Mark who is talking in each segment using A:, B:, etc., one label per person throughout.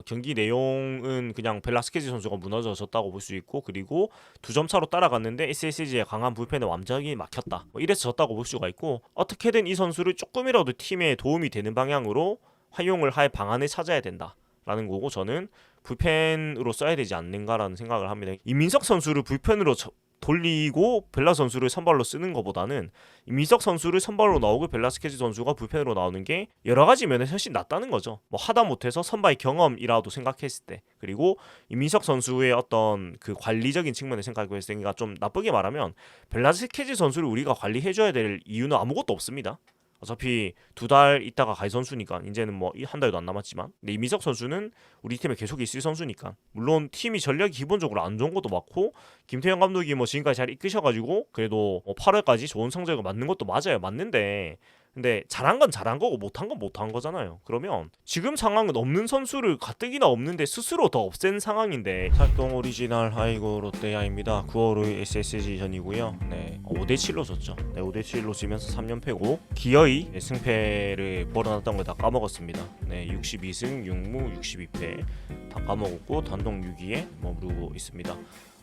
A: 경기 내용은 그냥 벨라스케지 선수가 무너져졌다고 볼 수 있고, 그리고 2점 차로 따라갔는데 SSG의 강한 불펜에 완전히 막혔다, 뭐 이래서 졌다고 볼 수가 있고, 어떻게든 이 선수를 조금이라도 팀에 도움이 되는 방향으로 활용을 할 방안을 찾아야 된다라는 거고, 저는 불펜으로 써야 되지 않는가라는 생각을 합니다. 이민석 선수를 불펜으로 돌리고 벨라 선수를 선발로 쓰는 것보다는 이민석 선수를 선발로 나오고 벨라스케지 선수가 불펜으로 나오는 게 여러 가지 면에서 훨씬 낫다는 거죠. 뭐 하다못해서 선발 경험이라도 생각했을 때, 그리고 이민석 선수의 어떤 그 관리적인 측면을 생각했을 때가 좀 나쁘게 말하면 벨라스케지 선수를 우리가 관리해줘야 될 이유는 아무것도 없습니다. 어차피 2달 있다가 갈 선수니까, 이제는 뭐 한 달도 안 남았지만, 근데 이민석 선수는 우리 팀에 계속 있을 선수니까, 물론 팀이 전력이 기본적으로 안 좋은 것도 많고, 김태형 감독이 뭐 지금까지 잘 이끄셔가지고 그래도 뭐 8월까지 좋은 성적을 맞는 것도 맞는데, 근데 잘한 건 잘한 거고 못한 건 못한 거잖아요. 그러면 지금 상황은 없는 선수를 가뜩이나 없는데 스스로 더 없앤 상황인데, 활동 오리지널 아이고 롯데야입니다. 9월 5일 SSG전이고요. 네, 5대7로 졌죠. 네, 5대7로 지면서 3연패고 기어이 승패를 벌어놨던 걸 다 까먹었습니다. 네, 62승 6무 62패 다 까먹었고 단독 6위에 머무르고 있습니다.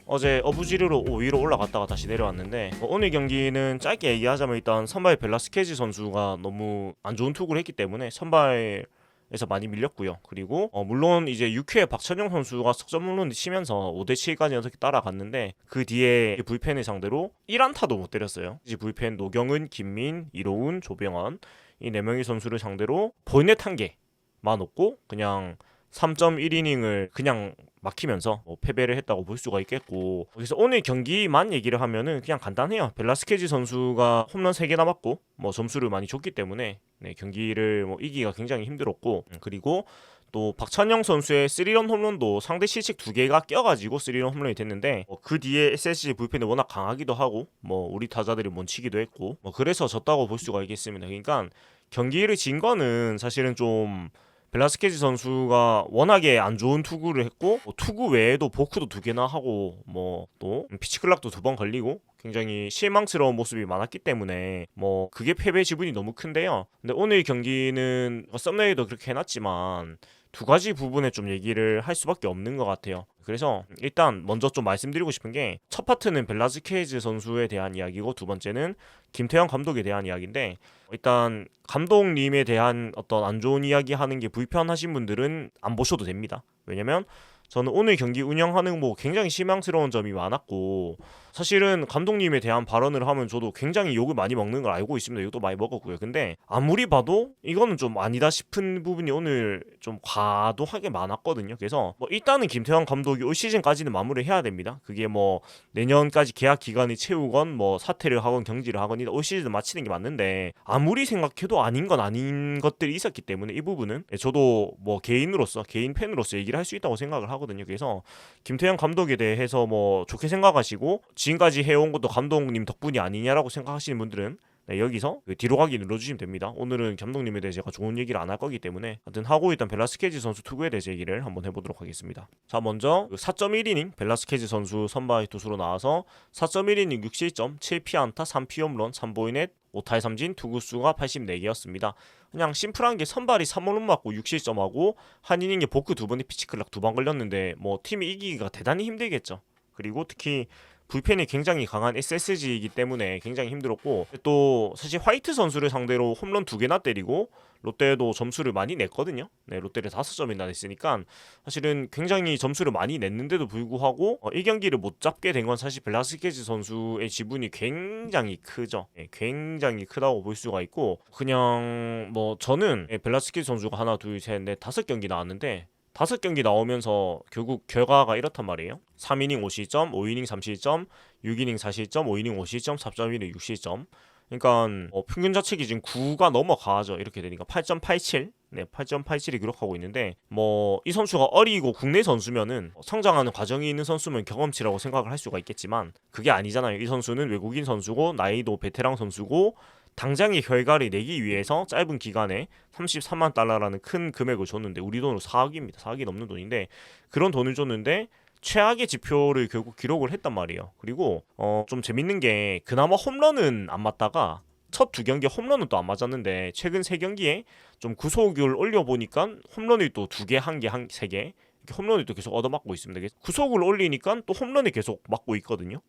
A: 어제 어부지리로 5위로 올라갔다가 다시 내려왔는데, 오늘 경기는 짧게 얘기하자면 일단 선발 벨라스케지 선수가 너무 안 좋은 투구를 했기 때문에 선발에서 많이 밀렸고요. 그리고 물론 이제 6회에 박찬영 선수가 석점홈런을 치면서 5대7까지 연속 따라갔는데, 그 뒤에 불펜을 상대로 1안타도 못 때렸어요. 이제 불펜 노경은, 김민, 이로운, 조병헌 이 4명의 선수를 상대로 볼넷 1개만 얻고 그냥 3.1이닝을 그냥 막히면서 패배를 했다고 볼 수가 있겠고, 그래서 오늘 경기만 얘기를 하면은 그냥 간단해요. 벨라스케지 선수가 홈런 3개 남았고 뭐 점수를 많이 줬기 때문에 네, 경기를 뭐 이기기가 굉장히 힘들었고, 그리고 또 박찬영 선수의 3런 홈런도 상대 실책 2개가 껴가지고 3런 홈런이 됐는데, 그 뒤에 SSG 불펜이 워낙 강하기도 하고 뭐 우리 타자들이 몬치기도 했고 뭐 그래서 졌다고 볼 수가 있겠습니다. 그러니까 경기를 진 거는 사실은 좀 벨라스케지 선수가 워낙에 안 좋은 투구를 했고, 투구 외에도 보크도 2개나 하고 뭐 또 피치클락도 2번 걸리고 굉장히 실망스러운 모습이 많았기 때문에 뭐 그게 패배 지분이 너무 큰데요. 근데 오늘 경기는 썸네일도 그렇게 해놨지만 2가지 부분에 좀 얘기를 할 수밖에 없는 것 같아요. 그래서 일단 먼저 좀 말씀드리고 싶은 게, 첫 파트는 벨라스케지 선수에 대한 이야기고, 2번째는 김태형 감독에 대한 이야기인데, 일단 감독님에 대한 어떤 안 좋은 이야기 하는 게 불편하신 분들은 안 보셔도 됩니다. 왜냐면 저는 오늘 경기 운영하는 뭐 굉장히 실망스러운 점이 많았고, 사실은 감독님에 대한 발언을 하면 저도 굉장히 욕을 많이 먹는 걸 알고 있습니다. 욕도 많이 먹었고요. 근데 아무리 봐도 이거는 좀 아니다 싶은 부분이 오늘 좀 과도하게 많았거든요. 그래서 뭐 일단은 김태형 감독이 올 시즌까지는 마무리를 해야 됩니다. 그게 뭐 내년까지 계약 기간을 채우건 뭐 사퇴를 하건 경질을 하건 올 시즌 마치는 게 맞는데, 아무리 생각해도 아닌 건 아닌 것들이 있었기 때문에 이 부분은 저도 뭐 개인 팬으로서 얘기를 할 수 있다고 생각을 하거든요. 그래서 김태형 감독에 대해서 뭐 좋게 생각하시고 지금까지 해온 것도 감독님 덕분이 아니냐라고 생각하시는 분들은 네, 여기서 뒤로 가기 눌러주시면 됩니다. 오늘은 감독님에 대해 제가 좋은 얘기를 안 할 거기 때문에 하여튼 하고, 일단 벨라스케지 선수 투구에 대해서 얘기를 한번 해보도록 하겠습니다. 자, 먼저 4.1이닝 벨라스케지 선수 선발 투수로 나와서 4.1이닝 6실점 7피안타 3피홈런 3보이넷 5타의 삼진, 투구수가 84개였습니다. 그냥 심플한 게 선발이 3홈런 맞고 6실점하고 한 이닝에 보크 2번에 피치클락 2번 걸렸는데 뭐 팀이 이기기가 대단히 힘들겠죠. 그리고 특히 불펜이 굉장히 강한 SSG이기 때문에 굉장히 힘들었고, 또 사실 화이트 선수를 상대로 홈런 2개나 때리고 롯데도 점수를 많이 냈거든요. 네, 롯데를 5점이나 냈으니까 사실은 굉장히 점수를 많이 냈는데도 불구하고 이 경기를 못 잡게 된 건 사실 벨라스케지 선수의 지분이 굉장히 크죠. 네, 굉장히 크다고 볼 수가 있고, 그냥 뭐 저는 벨라스케지 선수가 하나 둘 셋 넷 5경기 나왔는데 5경기 나오면서 결국 결과가 이렇단 말이에요. 3이닝 5실점, 5이닝 3실점, 6이닝 4실점, 5이닝 5실점, 4.1이닝 6실점. 그러니까 평균 자책이 지금 9가 넘어가죠. 이렇게 되니까 8.87, 네, 8.87이 기록하고 있는데, 뭐 이 선수가 어리고 국내 선수면은 성장하는 과정이 있는 선수면 경험치라고 생각을 할 수가 있겠지만 그게 아니잖아요. 이 선수는 외국인 선수고 나이도 베테랑 선수고 당장의 결과를 내기 위해서 짧은 기간에 33만 달러라는 큰 금액을 줬는데, 우리 돈으로 4억입니다. 4억이 넘는 돈인데 그런 돈을 줬는데 최악의 지표를 결국 기록을 했단 말이에요. 그리고 좀 재밌는 게, 그나마 홈런은 안 맞다가 첫 두 경기 홈런은 또 안 맞았는데 최근 세 경기에 좀 구속을 올려보니까 홈런이 또 두 개, 한 개, 세 개 이렇게 홈런이 또 계속 얻어맞고 있습니다. 구속을 올리니까 또 홈런이 계속 맞고 있거든요.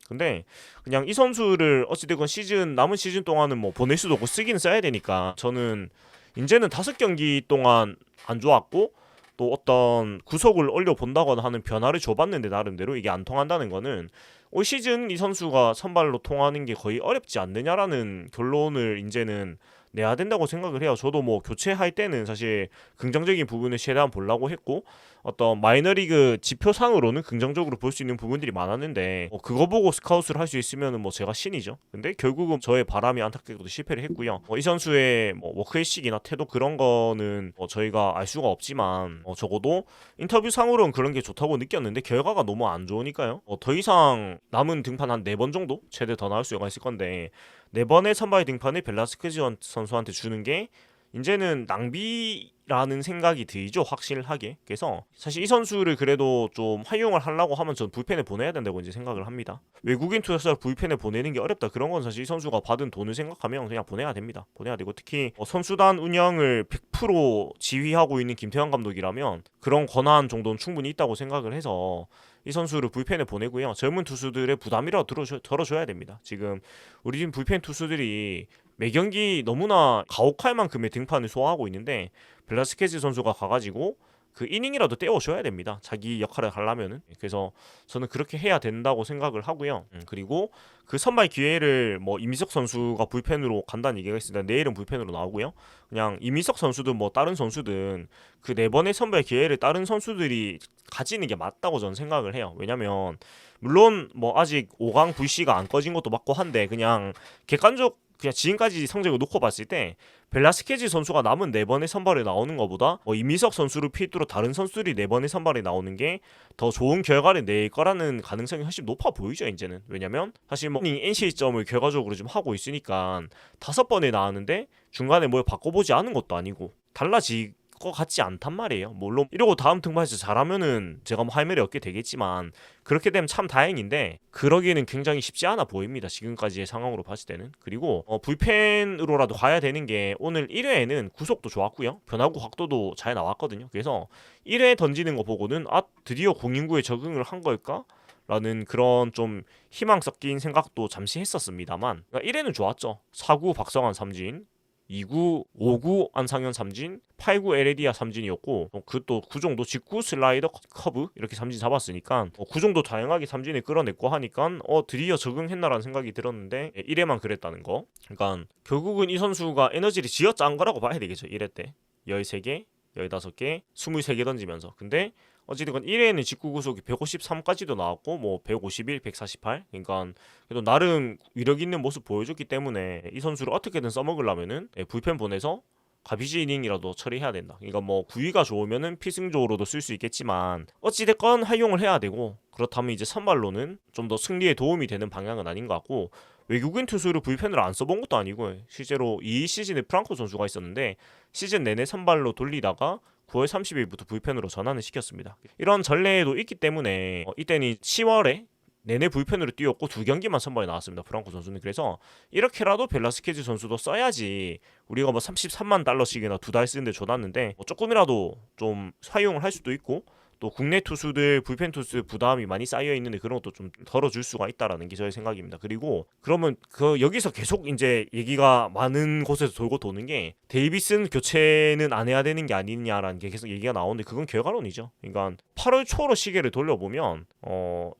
A: 근데 그냥 이 선수를 어찌되건 남은 시즌 동안은 뭐 보낼 수도 없고 쓰기는 써야 되니까 저는 이제는 5경기 동안 안 좋았고 또 어떤 구속을 올려본다거나 하는 변화를 줘봤는데 나름대로 이게 안 통한다는 거는 올 시즌 이 선수가 선발로 통하는 게 거의 어렵지 않느냐라는 결론을 이제는 내야 된다고 생각을 해요. 저도 뭐 교체할 때는 사실 긍정적인 부분을 최대한 보려고 했고 어떤 마이너리그 지표상으로는 긍정적으로 볼 수 있는 부분들이 많았는데 그거 보고 스카웃을 할 수 있으면은 뭐 제가 신이죠. 근데 결국은 저의 바람이 안타깝게도 실패를 했고요. 이 선수의 뭐 워크의식이나 태도 그런 거는 저희가 알 수가 없지만 적어도 인터뷰상으로는 그런 게 좋다고 느꼈는데 결과가 너무 안 좋으니까요. 더 이상 남은 등판 한 4번 정도 최대 더 나올 수가 있을 건데 4번의 선발 등판을 벨라스케지 선수한테 주는 게 이제는 낭비라는 생각이 들죠, 확실하게. 그래서 사실 이 선수를 그래도 좀 활용을 하려고 하면 전 불펜에 보내야 된다고 이제 생각을 합니다. 외국인 투수를 불펜에 보내는 게 어렵다, 그런 건 사실 이 선수가 받은 돈을 생각하면 그냥 보내야 됩니다. 보내야 되고 특히 선수단 운영을 100% 지휘하고 있는 김태형 감독이라면 그런 권한 정도는 충분히 있다고 생각을 해서 이 선수를 불펜에 보내고요. 젊은 투수들의 부담이라도 덜어줘야 됩니다. 지금 우리 팀 불펜 투수들이 매 경기 너무나 가혹할 만큼의 등판을 소화하고 있는데 벨라스케지 선수가 가가지고 그 이닝이라도 떼어줘야 됩니다. 자기 역할을 하려면은. 그래서 저는 그렇게 해야 된다고 생각을 하고요. 그리고 그 선발 기회를 뭐 이미석 선수가 불펜으로 간다는 얘기가 있습니다. 내일은 불펜으로 나오고요. 그냥 이미석 선수든 뭐 다른 선수든 그 4번의 선발 기회를 다른 선수들이 가지는 게 맞다고 저는 생각을 해요. 왜냐면 물론 뭐 아직 5강 불씨가 안 꺼진 것도 맞고 한데 그냥 객관적 그냥 지금까지 성적을 놓고 봤을 때 벨라스케지 선수가 남은 4번의 선발에 나오는 것보다 이미석 선수를 필두로 다른 선수들이 4번의 선발에 나오는 게 더 좋은 결과를 낼 거라는 가능성이 훨씬 높아 보이죠 이제는. 왜냐면 사실 뭐 NC 시점을 결과적으로 좀 하고 있으니까 5번에 나왔는데 중간에 뭘 바꿔보지 않은 것도 아니고 달라질 것 같지 않단 말이에요. 물론 이러고 다음 등판에서 잘하면은 제가 뭐 할 말이 없게 되겠지만 그렇게 되면 참 다행인데 그러기에는 굉장히 쉽지 않아 보입니다. 지금까지의 상황으로 봤을 때는. 그리고 불펜으로라도 가야 되는 게 오늘 1회에는 구속도 좋았고요. 변화구 각도도 잘 나왔거든요. 그래서 1회 던지는 거 보고는 드디어 공인구에 적응을 한 걸까? 라는 그런 좀 희망 섞인 생각도 잠시 했었습니다만 1회는 좋았죠. 4구 박성환 삼진 2구, 5구 안상현 삼진, 8구 에레디아 삼진이었고 그 정도 직구 슬라이더 커브 이렇게 삼진 잡았으니까 그 정도 다양하게 삼진을 끌어냈고 하니까 드디어 적응했나라는 생각이 들었는데 1회만 그랬다는 거. 그러니까 결국은 이 선수가 에너지를 쥐어짠 거라고 봐야 되겠죠. 1회 때 13개, 15개, 23개 던지면서. 근데 어찌됐건 1회에는 직구 구속이 153까지도 나왔고 뭐 151, 148 그러니까 그래도 나름 위력 있는 모습 보여줬기 때문에 이 선수를 어떻게든 써먹으려면은 불펜 보내서 가비지 이닝이라도 처리해야 된다. 그러니까 뭐 구위가 좋으면은 필승조로도 쓸 수 있겠지만 어찌됐건 활용을 해야 되고 그렇다면 이제 선발로는 좀 더 승리에 도움이 되는 방향은 아닌 것 같고 외국인 투수를 불펜으로 안 써본 것도 아니고 실제로 이 시즌에 프랑코 선수가 있었는데 시즌 내내 선발로 돌리다가 9월 30일부터 불펜으로 전환을 시켰습니다. 이런 전례도 있기 때문에 이때는 10월에 내내 불펜으로 뛰었고 2경기만 선발에 나왔습니다. 프랑코 선수는. 그래서 이렇게라도 벨라스케지 선수도 써야지 우리가 뭐 33만 달러씩이나 2달 쓰는데 줘놨는데 조금이라도 좀 사용을 할 수도 있고 또 국내 투수들 불펜 투수 부담이 많이 쌓여 있는데 그런 것도 좀 덜어줄 수가 있다라는 게 저의 생각입니다. 그리고 그러면 여기서 계속 이제 얘기가 많은 곳에서 돌고 도는 게 데이비슨 교체는 안 해야 되는 게 아니냐라는 게 계속 얘기가 나오는데 그건 결과론이죠. 그러니까 8월 초로 시계를 돌려보면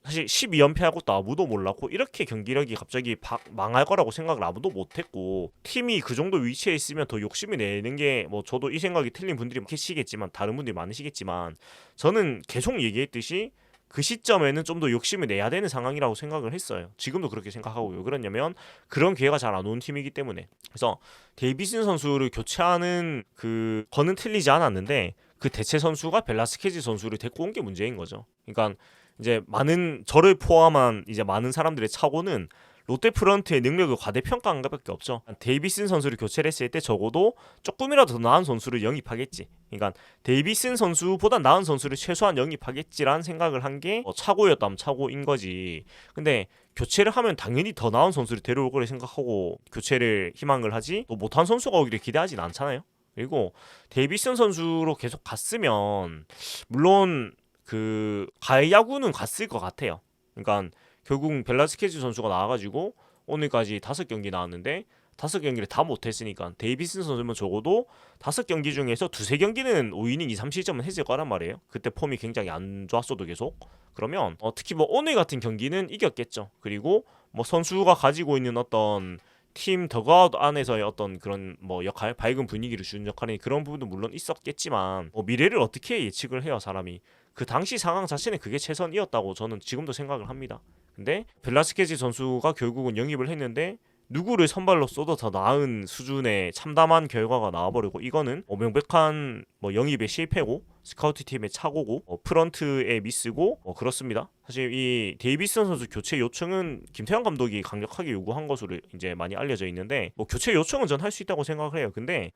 A: 사실 12연패할 것도 아무도 몰랐고 이렇게 경기력이 갑자기 망할 거라고 생각을 아무도 못했고 팀이 그 정도 위치에 있으면 더 욕심이 내는 게 뭐 저도 이 생각이 틀린 분들이 계시겠지만 다른 분들이 많으시겠지만 저는 계속 얘기했듯이 그 시점에는 좀 더 욕심을 내야 되는 상황이라고 생각을 했어요. 지금도 그렇게 생각하고요. 그러냐면 그런 기회가 잘 안 오는 팀이기 때문에. 그래서 데이비슨 선수를 교체하는 그 거는 틀리지 않았는데 그 대체 선수가 벨라스케지 선수를 데리고 온 게 문제인 거죠. 그러니까 이제 저를 포함한 이제 많은 사람들의 착오는 롯데 프런트의 능력을 과대평가한 것밖에 없죠. 데이비슨 선수를 교체를 했을 때 적어도 조금이라도 더 나은 선수를 영입하겠지. 그러니까 데이비슨 선수보다 나은 선수를 최소한 영입하겠지라는 생각을 한 게 차고였다면 차고인 거지. 근데 교체를 하면 당연히 더 나은 선수를 데려올 거를 생각하고 교체를 희망을 하지 또 못한 선수가 오기를 기대하진 않잖아요. 그리고 데이비슨 선수로 계속 갔으면 물론 그 가을 야구는 갔을 것 같아요. 그러니까 결국 벨라스케즈 선수가 나와가지고 오늘까지 5경기 나왔는데 5경기를 다 못했으니까 데이비슨 선수면 적어도 5경기 중에서 2-3경기는 5이닝 2-3실점은 했을 거란 말이에요. 그때 폼이 굉장히 안 좋았어도 계속. 그러면 특히 뭐 오늘 같은 경기는 이겼겠죠. 그리고 뭐 선수가 가지고 있는 어떤 팀 더그아웃 안에서의 어떤 그런 뭐 역할, 밝은 분위기를 주는 역할이 그런 부분도 물론 있었겠지만 미래를 어떻게 예측을 해요, 사람이. 그 당시 상황 자체는 그게 최선이었다고 저는 지금도 생각을 합니다. 근데 벨라스케지 선수가 결국은 영입을 했는데 누구를 선발로 쏘도 더 나은 수준의 참담한 결과가 나와버리고 이거는 명백한 영입의 실패고 스카우트 팀의 착오고 프런트의 미스고 그렇습니다. 사실 이 데이비슨 선수 교체 요청은 김태형 감독이 강력하게 요구한 것으로 이제 많이 알려져 있는데 교체 요청은 전 할 수 있다고 생각을 해요. 근데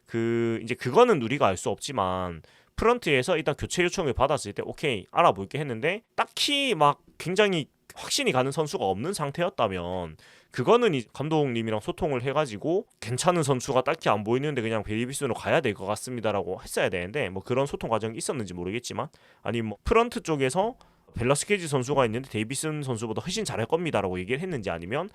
A: 이제 그거는 우리가 알 수 없지만 프런트에서 일단 교체 요청을 받았을 때 오케이 알아볼게 했는데 딱히 막 굉장히 확신이 가는 선수가 없는 상태였다면 그거는 이 감독님이랑 소통을 해가지고 괜찮은 선수가 딱히 안 보이는데 그냥 데이비슨으로 가야 될 것 같습니다라고 했어야 되는데 그런 소통 과정이 있었는지 모르겠지만 아니 프런트 쪽에서 벨라스케지 선수가 있는데 데이비슨 선수보다 훨씬 잘할 겁니다라고 얘기를 했는지 아니면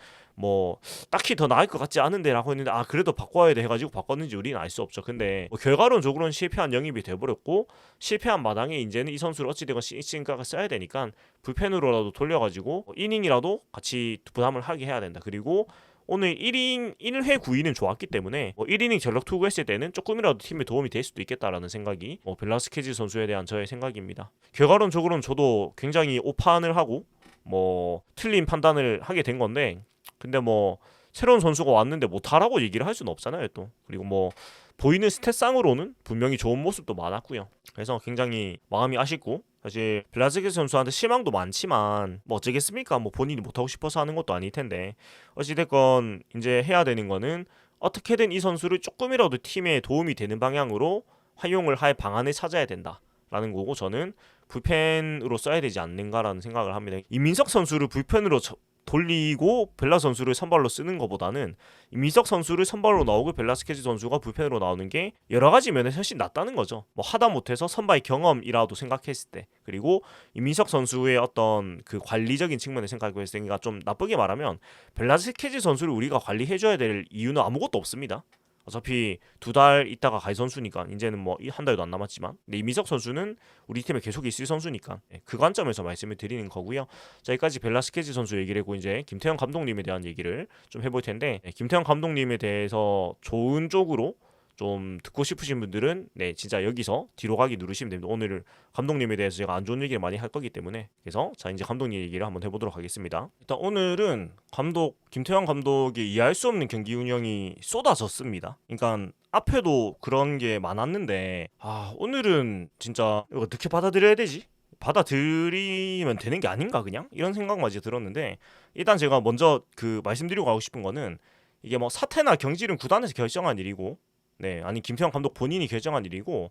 A: 딱히 더 나을 것 같지 않은데라고 했는데 그래도 바꿔야 돼 해가지고 바꿨는지 우리는 알 수 없죠. 근데 결과론적으로는 실패한 영입이 돼버렸고 실패한 마당에 이제는 이 선수를 어찌되건 시즌각을 써야 되니까 불펜으로라도 돌려가지고 이닝이라도 같이 부담을 하게 해야 된다. 그리고 오늘 1회 9이는 좋았기 때문에 1이닝 전력 투구했을 때는 조금이라도 팀에 도움이 될 수도 있겠다라는 생각이 벨라스케지 선수에 대한 저의 생각입니다. 결과론적으로는 저도 굉장히 오판을 하고 틀린 판단을 하게 된 건데 근데 새로운 선수가 왔는데 못하라고 얘기를 할 수는 없잖아요 또. 그리고 보이는 스탯상으로는 분명히 좋은 모습도 많았고요. 그래서 굉장히 마음이 아쉽고 사실 벨라스케지 선수한테 실망도 많지만 어쩌겠습니까? 본인이 못하고 싶어서 하는 것도 아닐 텐데 어찌됐건 이제 해야 되는 거는 어떻게든 이 선수를 조금이라도 팀에 도움이 되는 방향으로 활용을 할 방안을 찾아야 된다라는 거고 저는 불펜으로 써야 되지 않는가라는 생각을 합니다. 이민석 선수를 불펜으로 돌리고 벨라 선수를 선발로 쓰는 것보다는 이민석 선수를 선발로 나오고 벨라스케지 선수가 불펜으로 나오는 게 여러 가지 면에서 훨씬 낫다는 거죠. 하다못해서 선발 경험이라도 생각했을 때 그리고 이민석 선수의 어떤 그 관리적인 측면을 생각했을 때가 좀 나쁘게 말하면 벨라스케지 선수를 우리가 관리해줘야 될 이유는 아무것도 없습니다. 어차피 2달 있다가 갈 선수니까 이제는 한 달도 안 남았지만 근데 이민석 선수는 우리 팀에 계속 있을 선수니까 그 관점에서 말씀을 드리는 거고요. 자, 여기까지 벨라스케지 선수 얘기를 했고 이제 김태형 감독님에 대한 얘기를 좀 해볼 텐데 김태형 감독님에 대해서 좋은 쪽으로 좀 듣고 싶으신 분들은 진짜 여기서 뒤로 가기 누르시면 됩니다. 오늘 감독님에 대해서 제가 안 좋은 얘기를 많이 할 거기 때문에 그래서 자 이제 감독님 얘기를 한번 해보도록 하겠습니다. 일단 오늘은 김태형 감독이 이해할 수 없는 경기 운영이 쏟아졌습니다. 그러니까 앞에도 그런 게 많았는데 오늘은 진짜 이거 어떻게 받아들여야 되지? 받아들이면 되는 게 아닌가 그냥? 이런 생각마저 들었는데 일단 제가 먼저 말씀드리고 가고 싶은 거는 이게 사태나 경질은 구단에서 결정한 일이고 아니 김태형 감독 본인이 결정한 일이고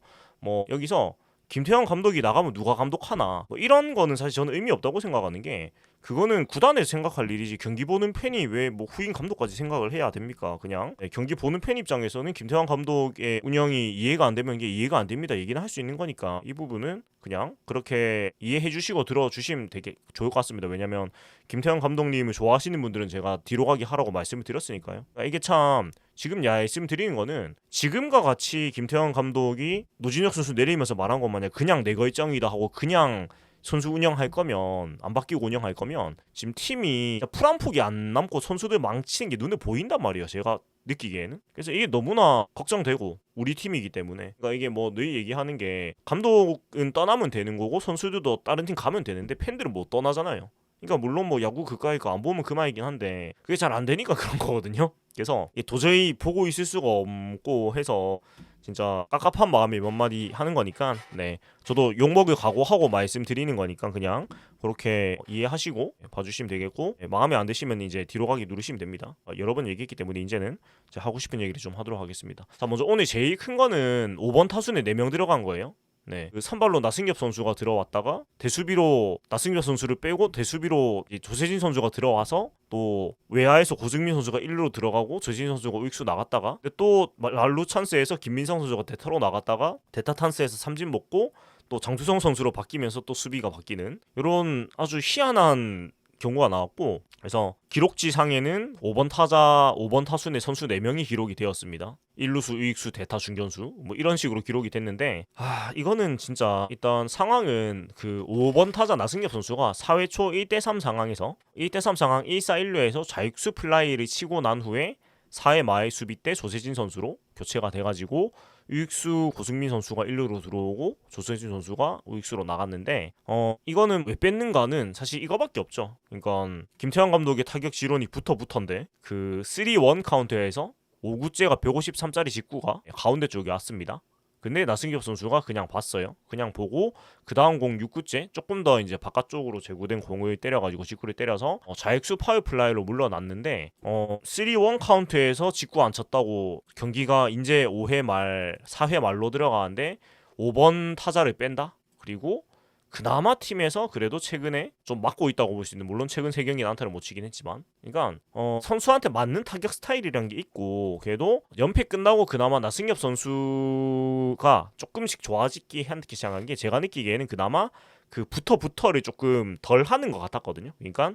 A: 여기서 김태형 감독이 나가면 누가 감독하나 이런 거는 사실 저는 의미 없다고 생각하는 게 그거는 구단에서 생각할 일이지 경기 보는 팬이 왜 후임 감독까지 생각을 해야 됩니까? 그냥 경기 보는 팬 입장에서는 김태형 감독의 운영이 이해가 안 되면 이게 이해가 안 됩니다 얘기는 할 수 있는 거니까 이 부분은 그냥 그렇게 이해해 주시고 들어주시면 되게 좋을 것 같습니다. 왜냐면 김태형 감독님을 좋아하시는 분들은 제가 뒤로 가기 하라고 말씀을 드렸으니까요. 이게 참 지금 말씀드리는 거는 지금과 같이 김태형 감독이 노진혁 선수 내리면서 말한 것 마냥 그냥 내 결정이다 하고 그냥 선수 운영할 거면 안 바뀌고 운영할 거면 지금 팀이 풀 한 폭이 안 남고 선수들 망치는 게 눈에 보인단 말이에요. 제가 느끼기에는. 그래서 이게 너무나 걱정되고 우리 팀이기 때문에 그러니까 이게 늘 얘기하는 게 감독은 떠나면 되는 거고 선수들도 다른 팀 가면 되는데 팬들은 못 떠나잖아요. 그러니까 물론 야구 그까이 거 안 보면 그만이긴 한데 그게 잘 안 되니까 그런 거거든요. 그래서 도저히 보고 있을 수가 없고 해서 진짜 깝깝한 마음에 몇 마디 하는 거니까 네 저도 욕먹을 각오하고 말씀드리는 거니까 그냥 그렇게 이해하시고 봐주시면 되겠고 마음에 안 드시면 이제 뒤로 가기 누르시면 됩니다. 여러 번 얘기했기 때문에 이제는 제가 하고 싶은 얘기를 좀 하도록 하겠습니다. 자 먼저 오늘 제일 큰 거는 5번 타순에 4명 들어간 거예요. 네, 그 선발로 나승엽 선수가 들어왔다가 대수비로 나승엽 선수를 빼고 대수비로 조세진 선수가 들어와서 또 외야에서 고승민 선수가 1루로 들어가고 조세진 선수가 우익수 나갔다가 또 랄루 찬스에서 김민상 선수가 대타로 나갔다가 대타 찬스에서 삼진 먹고 또 장투성 선수로 바뀌면서 또 수비가 바뀌는 이런 아주 희한한 경우가 나왔고 그래서 기록지 상에는 5번 타자 5번 타순의 선수 4명이 기록이 되었습니다. 1루수, 우익수, 대타, 중견수 뭐 이런 식으로 기록이 됐는데 이거는 진짜 일단 상황은 그 5번 타자 나승엽 선수가 4회 초 1대3 상황에서 1대3 상황 1사 1루에서 좌익수 플라이를 치고 난 후에 4회 말 수비 때 조세진 선수로 교체가 돼가지고 우익수 고승민 선수가 1루로 들어오고 조세진 선수가 우익수로 나갔는데 이거는 왜 뺐는가는 사실 이거밖에 없죠. 그러니까 김태형 감독의 타격 지론이 붙어인데 그 3-1 카운트에서 5구째가 153짜리 직구가 가운데 쪽에 왔습니다. 근데 나승엽 선수가 그냥 봤어요. 그냥 보고 그 다음 공 6구째 조금 더 이제 바깥쪽으로 제구된 공을 때려가지고 직구를 때려서 좌익수 파울 플라이로 물러났는데 3-1 카운트에서 직구 안 쳤다고 경기가 이제 5회 말 4회 말로 들어가는데 5번 타자를 뺀다? 그리고 그나마 팀에서 그래도 최근에 좀 맞고 있다고 볼 수 있는 물론 최근 3경기 안타를 못 치긴 했지만 그러니까 선수한테 맞는 타격 스타일이란 게 있고 그래도 연패 끝나고 그나마 나승엽 선수가 조금씩 좋아지기 시작한 게 제가 느끼기에는 그나마 그 부터를 조금 덜 하는 것 같았거든요. 그러니까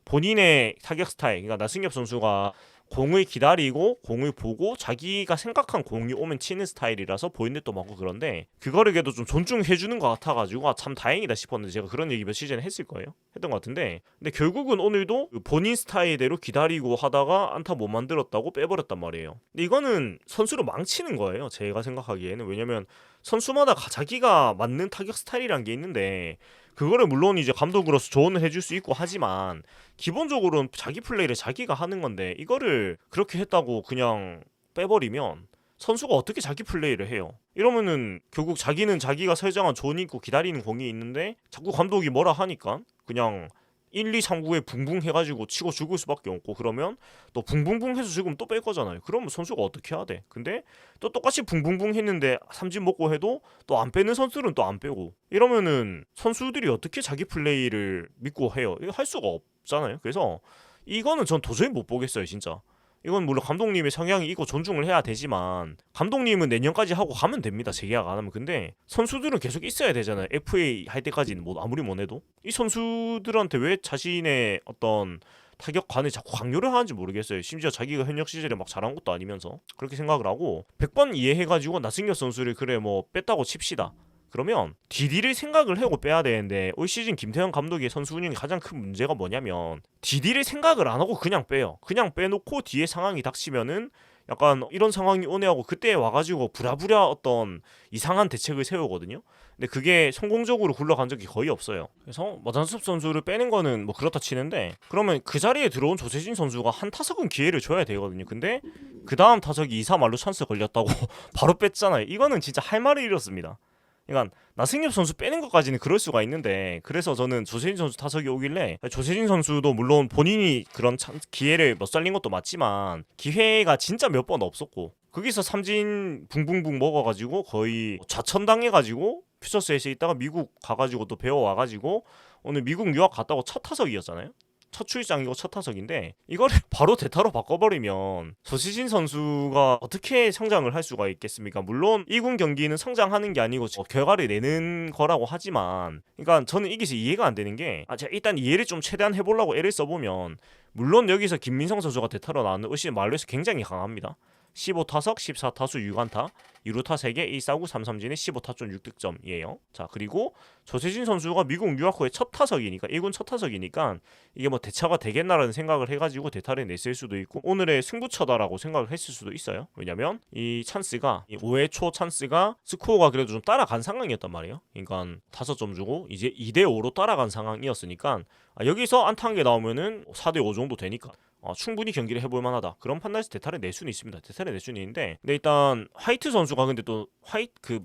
A: 본인의 타격 스타일 그러니까 나승엽 선수가 공을 기다리고 공을 보고 자기가 생각한 공이 오면 치는 스타일이라서 보이는 듯도 많고 그런데 그거를 그래도 좀 존중해주는 것 같아가지고 참 다행이다 싶었는데 제가 그런 얘기 몇 시즌에 했을 거예요. 했던 것 같은데 근데 결국은 오늘도 본인 스타일대로 기다리고 하다가 안타 못 만들었다고 빼버렸단 말이에요. 근데 이거는 선수를 망치는 거예요. 제가 생각하기에는. 왜냐면 선수마다 자기가 맞는 타격 스타일이란 게 있는데 그거를 물론 이제 감독으로서 조언을 해줄 수 있고 하지만 기본적으로는 자기 플레이를 자기가 하는 건데 이거를 그렇게 했다고 그냥 빼버리면 선수가 어떻게 자기 플레이를 해요? 이러면은 결국 자기는 자기가 설정한 존이 있고 기다리는 공이 있는데 자꾸 감독이 뭐라 하니까 그냥 1, 2, 3구에 붕붕 해가지고 치고 죽을 수밖에 없고 그러면 또 붕붕붕 해서 죽으면 또 뺄 거잖아요. 그러면 선수가 어떻게 해야 돼? 근데 또 똑같이 붕붕붕 했는데 삼진 먹고 해도 또 안 빼는 선수는 또 안 빼고 이러면은 선수들이 어떻게 자기 플레이를 믿고 해요? 이거 할 수가 없잖아요. 그래서 이거는 전 도저히 못 보겠어요 진짜. 이건 물론 감독님의 성향이 있고 존중을 해야 되지만 감독님은 내년까지 하고 가면 됩니다. 재계약 안 하면. 근데 선수들은 계속 있어야 되잖아요. FA 할 때까지는 뭐 아무리 못해도 이 선수들한테 왜 자신의 어떤 타격관을 자꾸 강요를 하는지 모르겠어요. 심지어 자기가 현역 시절에 막 잘한 것도 아니면서 그렇게 생각을 하고 100번 이해해가지고 나승엽 선수를 그래 뭐 뺐다고 칩시다. 그러면 DD를 생각을 하고 빼야 되는데 올 시즌 김태형 감독의 선수 운영의 가장 큰 문제가 뭐냐면 DD를 생각을 안 하고 그냥 빼요. 그냥 빼놓고 뒤에 상황이 닥치면은 약간 이런 상황이 오네하고 그때 와가지고 부랴부랴 어떤 이상한 대책을 세우거든요. 근데 그게 성공적으로 굴러간 적이 거의 없어요. 그래서 마단섭 선수를 빼는 거는 뭐 그렇다 치는데 그러면 그 자리에 들어온 조세진 선수가 한 타석은 기회를 줘야 되거든요. 근데 그 다음 타석이 2사 말로 찬스 걸렸다고 바로 뺐잖아요. 이거는 진짜 할 말을 잃었습니다. 그러니까 나승엽 선수 빼는 것까지는 그럴 수가 있는데 그래서 저는 조세진 선수 타석이 오길래 조세진 선수도 물론 본인이 그런 기회를 못 살린 것도 맞지만 기회가 진짜 몇 번 없었고 거기서 삼진 붕붕붕 먹어가지고 거의 좌천당해가지고 퓨처스에서 있다가 미국 가가지고 또 배워와가지고 오늘 미국 유학 갔다고 첫 타석이었잖아요. 첫 출장이고 첫 타석인데 이거를 바로 대타로 바꿔버리면 조시진 선수가 어떻게 성장을 할 수가 있겠습니까? 물론 2군 경기는 성장하는 게 아니고 결과를 내는 거라고 하지만 그러니까 저는 이게 이해가 안 되는 게 제가 일단 이해를 좀 최대한 해보려고 애를 써보면 물론 여기서 김민성 선수가 대타로 나왔는 올 시즌 말로에서 굉장히 강합니다. 15타석 14타수 6안타 2루타 3개 1사구 3삼진에 15타점 6득점이에요. 자 그리고 조세진 선수가 미국 유학 후에 첫 타석이니까 1군 첫 타석이니까 이게 뭐 대차가 되겠나라는 생각을 해가지고 대타를 냈을 수도 있고 오늘의 승부처다라고 생각을 했을 수도 있어요. 왜냐면 이 찬스가 5회 초 찬스가 스코어가 그래도 좀 따라간 상황이었단 말이에요. 그러니까 5점 주고 이제 2대5로 따라간 상황이었으니까 여기서 안타 한 개 나오면은 4대5 정도 되니까 충분히 경기를 해볼 만하다. 그런 판단에서 대타를 낼 수는 있습니다. 대타를 낼 수는 있는데, 근데 일단 화이트 선수가 근데 또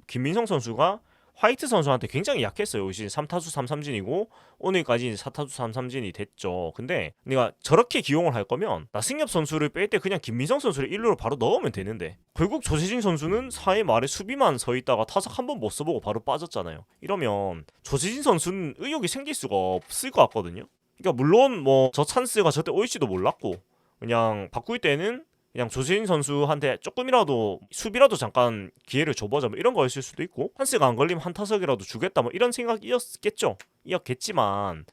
A: 김민성 선수가 화이트 선수한테 굉장히 약했어요. 올 시즌 3타수 3삼진이고 오늘까지 이제 4타수 3삼진이 됐죠. 근데 내가 저렇게 기용을 할 거면 나승엽 선수를 뺄 때 그냥 김민성 선수를 1루로 바로 넣으면 되는데 결국 조세진 선수는 4회 말에 수비만 서 있다가 타석 한 번 못 써보고 바로 빠졌잖아요. 이러면 조세진 선수는 의욕이 생길 수가 없을 것 같거든요. 그러니까 물론 뭐 저 찬스가 저때 올지도 몰랐고 그냥 바꿀 때는 그냥 조세진 선수한테 조금이라도 수비라도 잠깐 기회를 줘보자 뭐 이런 거였을 수도 있고 찬스가 안 걸리면 한 타석이라도 주겠다 뭐 이런 생각이었겠죠. 이었겠지만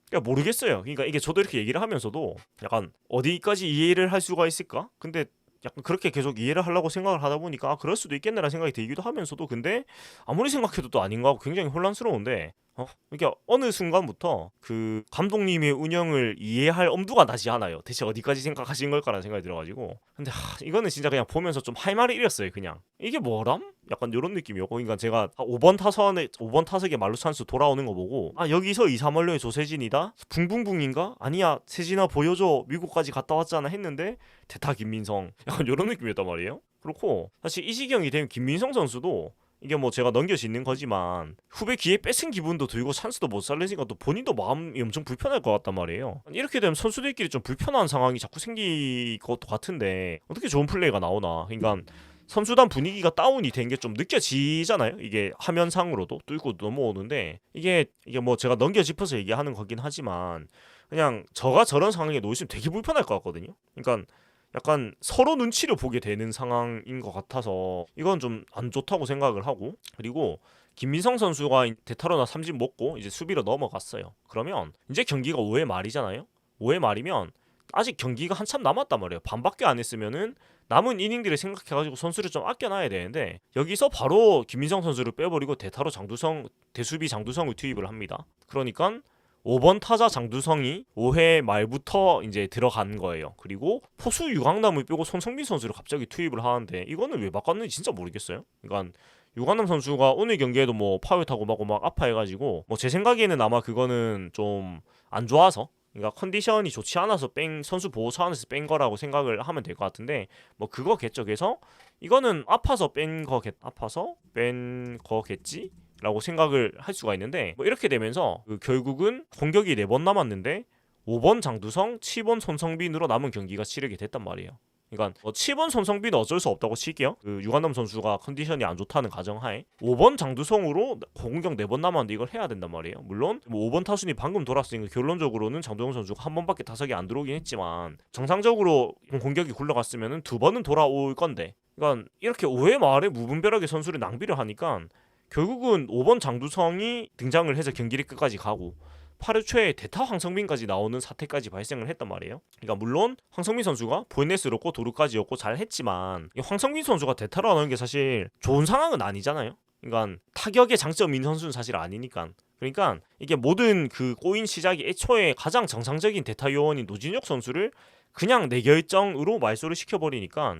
A: 그러니까 모르겠어요. 그러니까 이게 저도 이렇게 얘기를 하면서도 약간 어디까지 이해를 할 수가 있을까? 근데 약간 그렇게 계속 이해를 하려고 생각을 하다 보니까 그럴 수도 있겠네라는 생각이 들기도 하면서도 근데 아무리 생각해도 또 아닌 거 같고 굉장히 혼란스러운데 그러니까 어느 순간부터 그 감독님의 운영을 이해할 엄두가 나지 않아요. 대체 어디까지 생각하신 걸까라는 생각이 들어가지고 근데 이거는 진짜 그냥 보면서 좀 할 말을 잃었어요. 그냥 이게 뭐람? 약간 이런 느낌이었고 그러니까 제가 5번 타석에 말루 찬스 돌아오는 거 보고 여기서 2, 3월로의 조세진이다? 붕붕붕인가? 아니야 세진아 보여줘 미국까지 갔다 왔잖아 했는데 대타 김민성 약간 이런 느낌이었단 말이에요. 그렇고 사실 이 지경이 되면 김민성 선수도 이게 뭐 제가 넘길 수 있는 거지만 후배 기회 뺏은 기분도 들고 찬스도 못 살리니까 또 본인도 마음이 엄청 불편할 것 같단 말이에요. 이렇게 되면 선수들끼리 좀 불편한 상황이 자꾸 생길 것 같은데 어떻게 좋은 플레이가 나오나. 그러니까 선수단 분위기가 다운이 된 게 좀 느껴지잖아요. 이게 화면상으로도 뚫고 넘어오는데 이게 뭐 제가 넘겨 짚어서 얘기하는 거긴 하지만 그냥 저가 저런 상황에 놓이시면 되게 불편할 것 같거든요. 그러니까 약간 서로 눈치를 보게 되는 상황인 것 같아서 이건 좀 안 좋다고 생각을 하고 그리고 김민성 선수가 대타로나 삼진 먹고 이제 수비로 넘어갔어요. 그러면 이제 경기가 5회 말이잖아요. 5회 말이면 아직 경기가 한참 남았단 말이에요. 반밖에 안 했으면은 남은 이닝들을 생각해가지고 선수를 좀 아껴놔야 되는데 여기서 바로 김민성 선수를 빼버리고 대수비 장두성을 투입을 합니다. 그러니까 5번 타자 장두성이 5회 말부터 이제 들어간 거예요. 그리고 포수 유강남을 빼고 손성민 선수를 갑자기 투입을 하는데 이거는 왜 바꿨는지 진짜 모르겠어요. 그러니까 유강남 선수가 오늘 경기에도 뭐 파울 타고 막 아파해가지고 뭐 제 생각에는 아마 그거는 좀 안 좋아서 그러니까 컨디션이 좋지 않아서 선수 보호 차원에서 뺀 거라고 생각을 하면 될 것 같은데 뭐 그거겠죠. 그래서 이거는 아파서 뺀 거겠지? 라고 생각을 할 수가 있는데 뭐 이렇게 되면서 결국은 공격이 4번 남았는데 5번 장두성, 7번 손성빈으로 남은 경기가 치르게 됐단 말이에요. 그러니까 7번 손성빈은 어쩔 수 없다고 칠게요. 유관남 선수가 컨디션이 안 좋다는 가정하에 5번 장두성으로 공격 4번 남았는데 이걸 해야 된단 말이에요. 물론 뭐 5번 타순이 방금 돌았으니까 결론적으로는 장두성 선수가 한 번밖에 타석에 안 들어오긴 했지만 정상적으로 공격이 굴러갔으면 2번은 돌아올 건데 그러니까 이렇게 5회 말에 무분별하게 선수를 낭비를 하니까 결국은 5번 장두성이 등장을 해서 경기를 끝까지 가고 8회 초에 대타 황성민까지 나오는 사태까지 발생을 했단 말이에요. 그러니까 물론 황성민 선수가 보넷스럽고 도루까지였고 잘했지만 황성민 선수가 대타로 나오는 게 사실 좋은 상황은 아니잖아요. 그러니까 타격의 장점인 선수는 사실 아니니까. 그러니까 이게 모든 그 꼬인 시작이 애초에 가장 정상적인 대타 요원인 노진혁 선수를 그냥 내 결정으로 말소를 시켜버리니까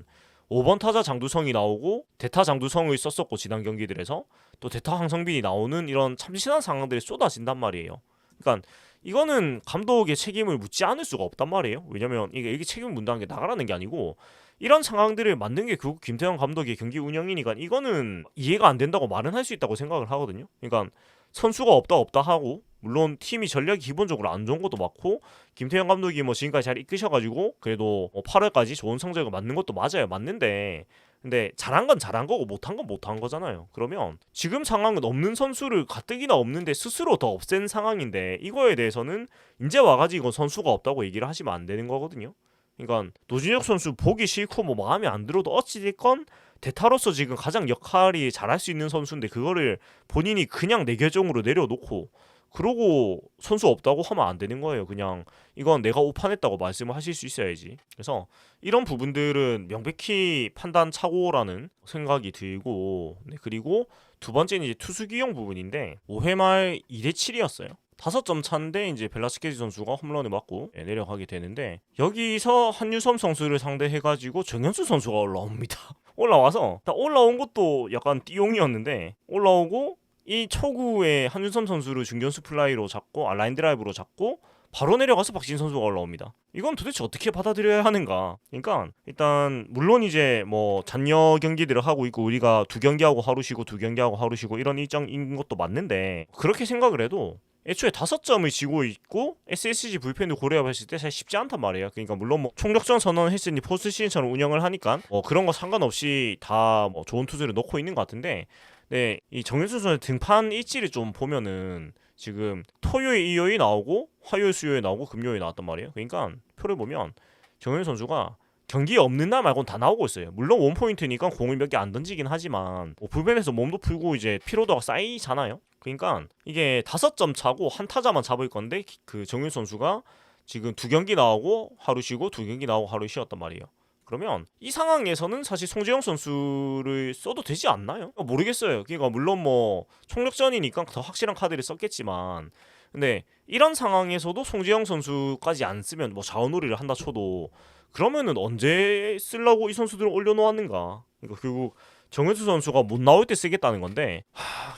A: 5번 타자 장두성이 나오고 대타 장두성을 썼었고 지난 경기들에서 또 대타 황성빈이 나오는 이런 참신한 상황들이 쏟아진단 말이에요. 그러니까 이거는 감독의 책임을 묻지 않을 수가 없단 말이에요. 왜냐면 이게 책임을 묻는다는 게 나가라는 게 아니고 이런 상황들을 만든 게 결국 김태형 감독의 경기 운영이니까 이거는 이해가 안 된다고 말은 할 수 있다고 생각을 하거든요. 그러니까 선수가 없다 하고 물론 팀이 전략이 기본적으로 안 좋은 것도 맞고 김태형 감독이 뭐 지금까지 잘 이끄셔가지고 그래도 8월까지 좋은 성적을 맞는 것도 맞는데 근데 잘한 건 잘한 거고 못한 건 못한 거잖아요. 그러면 지금 상황은 없는 선수를 가뜩이나 없는데 스스로 더 없앤 상황인데 이거에 대해서는 이제 와가지고 선수가 없다고 얘기를 하시면 안 되는 거거든요. 그러니까 노진혁 선수 보기 싫고 뭐 마음에 안 들어도 어찌됐건 대타로서 지금 가장 역할이 잘할 수 있는 선수인데 그거를 본인이 그냥 내 결정으로 내려놓고 그러고 선수 없다고 하면 안 되는 거예요. 그냥 이건 내가 오판했다고 말씀을 하실 수 있어야지. 그래서 이런 부분들은 명백히 판단 착오라는 생각이 들고 그리고 두 번째는 이제 투수 기용 부분인데 5회 말 2대7이었어요. 5점 차인데 이제 벨라스케지 선수가 홈런을 맞고 내려가게 되는데 여기서 한유섬 선수를 상대해가지고 정현수 선수가 올라옵니다. 올라와서 올라온 것도 약간 띠용이었는데 올라오고 이 초구에 한유섬 선수를 중견수 플라이로 잡고 라인 드라이브로 잡고 바로 내려가서 박진 선수가 올라옵니다. 이건 도대체 어떻게 받아들여야 하는가? 그러니까 일단 물론 이제 뭐 잔여 경기들을 하고 있고 우리가 2경기하고 하루 쉬고 2경기하고 하루 쉬고 이런 일정인 것도 맞는데 그렇게 생각을 해도 애초에 5점을 지고 있고 SSG 불펜을 고려해봤을 때 사실 쉽지 않단 말이에요. 그러니까 물론 뭐 총력전 선언했으니 포스트 시즌처럼 운영을 하니까 뭐 그런 거 상관없이 다 뭐 좋은 투수를 넣고 있는 것 같은데, 네, 이 정현수 선수의 등판 일지를 좀 보면은 지금 토요일, 일요일 나오고 화요일, 수요일 나오고 금요일 나왔단 말이에요. 그러니까 표를 보면 정현수 선수가 경기 없는 날 말고는 다 나오고 있어요. 물론 원포인트니까 공을 몇 개 안 던지긴 하지만 뭐 불펜에서 몸도 풀고 이제 피로도가 쌓이잖아요. 그러니까 이게 5점 차고 한 타자만 잡을 건데 그 정윤 선수가 지금 2경기 나오고 하루 쉬고 2경기 나오고 하루 쉬었단 말이에요. 그러면 이 상황에서는 사실 송재영 선수를 써도 되지 않나요? 모르겠어요. 그러니까 물론 뭐 총력전이니까 더 확실한 카드를 썼겠지만, 근데 이런 상황에서도 송재영 선수까지 안 쓰면 뭐 자원놀이를 한다 쳐도 그러면은 언제 쓰려고 이 선수들을 올려놓았는가? 그러니까 결국 정현수 선수가 못 나올 때 쓰겠다는 건데,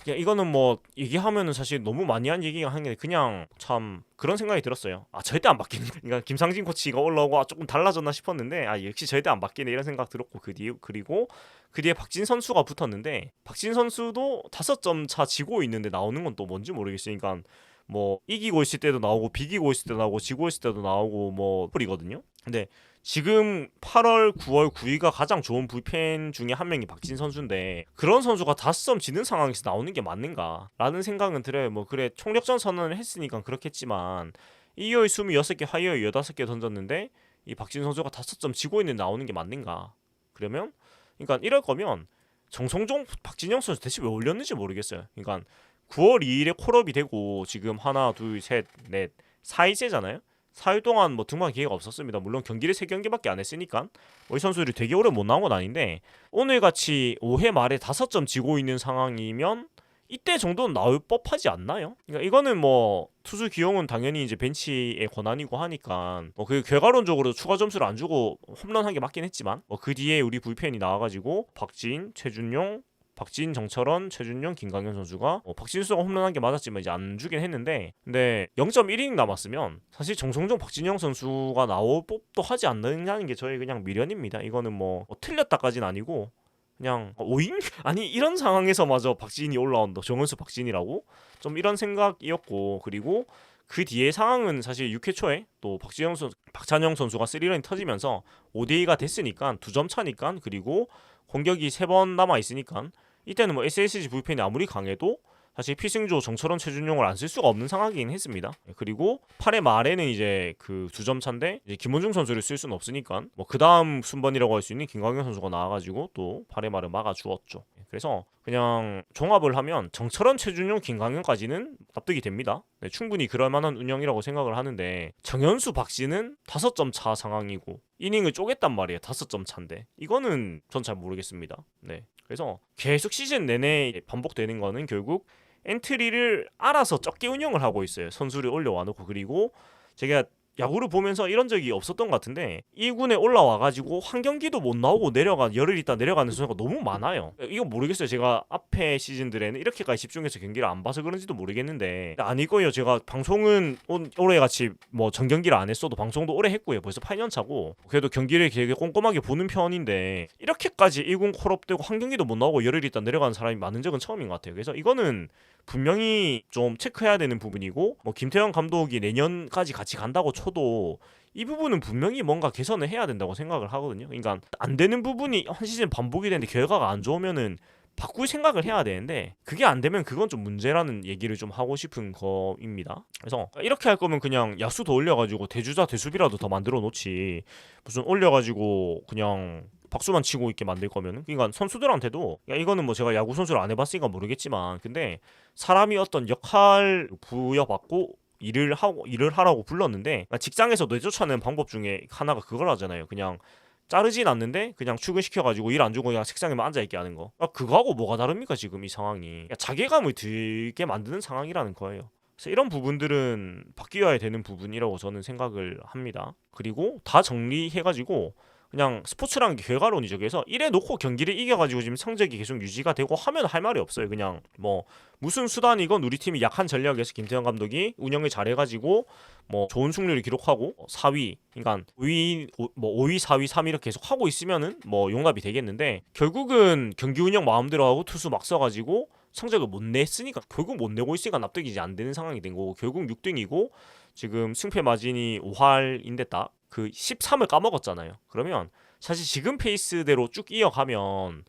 A: 그냥 이거는 뭐 얘기하면은 사실 너무 많이 한 얘기가 한 게 그냥 참 그런 생각이 들었어요. 아, 절대 안 바뀌네. 그러니까 김상진 코치가 올라오고 조금 달라졌나 싶었는데 역시 절대 안 바뀌네 이런 생각 들었고, 그리고 그 뒤에 박진 선수가 붙었는데 박진 선수도 5점 차 지고 있는데 나오는 건 또 뭔지 모르겠으니까 뭐 이기고 있을 때도 나오고 비기고 있을 때도 나오고 지고 있을 때도 나오고 뭐 뿌리거든요. 근데 지금 8월, 9월, 9위가 가장 좋은 불펜 중에 한 명이 박진 선수인데 그런 선수가 5점 지는 상황에서 나오는 게 맞는가? 라는 생각은 들어요. 뭐 그래 총력전 선언을 했으니까 그렇겠지만 일요일 26개, 화요일 15개 던졌는데 이 박진 선수가 5점 지고 있는데 나오는 게 맞는가? 그러면 그러니까 이럴 거면 정성종, 박진영 선수 대체 왜 올렸는지 모르겠어요. 그러니까 9월 2일에 콜업이 되고 지금 하나, 둘, 셋, 넷, 4일째잖아요. 4일 동안 뭐 등판 기회가 없었습니다. 물론 경기를 3경기밖에 안 했으니까 이 선수들이 되게 오래 못 나온 건 아닌데 오늘같이 5회 말에 5점 지고 있는 상황이면 이때 정도는 나올 법하지 않나요? 그러니까 이거는 뭐 투수 기용은 당연히 이제 벤치의 권한이고 하니까 뭐 그 결과론적으로 추가 점수를 안 주고 홈런한 게 맞긴 했지만 뭐 그 뒤에 우리 불펜이 나와가지고 박진, 최준용, 박진, 정철원, 최준용, 김강현 선수가 박진 수가 홈런한 게 맞았지만 이제 안 주긴 했는데, 근데 0.1이닝 남았으면 사실 정성종, 박진영 선수가 나올 법도 하지 않느냐는 게 저희 그냥 미련입니다. 이거는 뭐 틀렸다까지는 아니고 그냥 오잉? 아니 이런 상황에서마저 박진이 올라온다. 정은수 박진이라고? 좀 이런 생각이었고, 그리고 그 뒤에 상황은 사실 6회 초에 또 박찬영 선수가 3런이 터지면서 5대2가 됐으니까 2점 차니까, 그리고 공격이 3번 남아 있으니까 이때는 뭐 SSG 불펜이 아무리 강해도 사실 필승조 정철원, 최준용을 안 쓸 수가 없는 상황이긴 했습니다. 그리고 8회 말에는 이제 그 2점 차인데 이제 김원중 선수를 쓸 수는 없으니까 뭐 그 다음 순번이라고 할 수 있는 김광현 선수가 나와가지고 또 8회 말을 막아주었죠. 그래서 그냥 종합을 하면 정철원, 최준용, 김광현까지는 납득이 됩니다. 네, 충분히 그럴 만한 운영이라고 생각을 하는데 정현수, 박진은 5점 차 상황이고 이닝을 쪼갰단 말이에요. 5점 차인데 이거는 전 잘 모르겠습니다. 네, 그래서 계속 시즌 내내 반복되는 거는 결국 엔트리를 알아서 적게 운영을 하고 있어요. 선수를 올려와 놓고. 그리고 제가 야구를 보면서 이런 적이 없었던 것 같은데 1군에 올라와가지고 한 경기도 못 나오고 열흘 있다 내려가는 선수가 너무 많아요. 이거 모르겠어요. 제가 앞에 시즌들에는 이렇게까지 집중해서 경기를 안 봐서 그런지도 모르겠는데 아닐 거예요. 제가 방송은 올해같이 뭐 전경기를 안 했어도 방송도 오래 했고요. 벌써 8년 차고 그래도 경기를 되게 꼼꼼하게 보는 편인데 이렇게까지 1군 콜업되고 한 경기도 못 나오고 열흘 있다 내려가는 사람이 많은 적은 처음인 것 같아요. 그래서 이거는 분명히 좀 체크해야 되는 부분이고, 뭐 김태형 감독이 내년까지 같이 간다고 쳐도 이 부분은 분명히 뭔가 개선을 해야 된다고 생각을 하거든요. 그러니까 안 되는 부분이 한 시즌 반복이 되는데 결과가 안 좋으면은 바꿀 생각을 해야 되는데 그게 안 되면 그건 좀 문제라는 얘기를 좀 하고 싶은 거입니다. 그래서 이렇게 할 거면 그냥 야수 더 올려가지고 대주자 대수비라도 더 만들어 놓지, 무슨 올려가지고 그냥 박수만 치고 있게 만들 거면은. 그러니까 선수들한테도 이거는 뭐 제가 야구 선수를 안 해봤으니까 모르겠지만 근데 사람이 어떤 역할 부여받고 일을 하라고 불렀는데, 그러니까 직장에서 내쫓아내는 방법 중에 하나가 그걸 하잖아요. 그냥 자르진 않는데 그냥 출근시켜가지고 일 안 주고 그냥 책상에만 앉아있게 하는 거. 그거하고 뭐가 다릅니까 지금 이 상황이. 자괴감을 들게 만드는 상황이라는 거예요. 그래서 이런 부분들은 바뀌어야 되는 부분이라고 저는 생각을 합니다. 그리고 다 정리해가지고 그냥 스포츠라는 게 결과론이죠. 그래서 이래 놓고 경기를 이겨가지고 지금 성적이 계속 유지가 되고 하면 할 말이 없어요. 그냥 뭐 무슨 수단이건 우리 팀이 약한 전략에서 김태형 감독이 운영을 잘해가지고 뭐 좋은 승률을 기록하고 4위, 그러니까 5위, 뭐 5위, 4위, 3위 이렇게 계속 하고 있으면은 뭐 용납이 되겠는데 결국은 경기 운영 마음대로 하고 투수 막 써가지고 성적을 못 냈으니까 결국 못 내고 있으니까 납득이 이제 안 되는 상황이 된 거고 결국 6등이고 지금 승패 마진이 5할인데 딱 그 13을 까먹었잖아요. 그러면 사실 지금 페이스대로 쭉 이어가면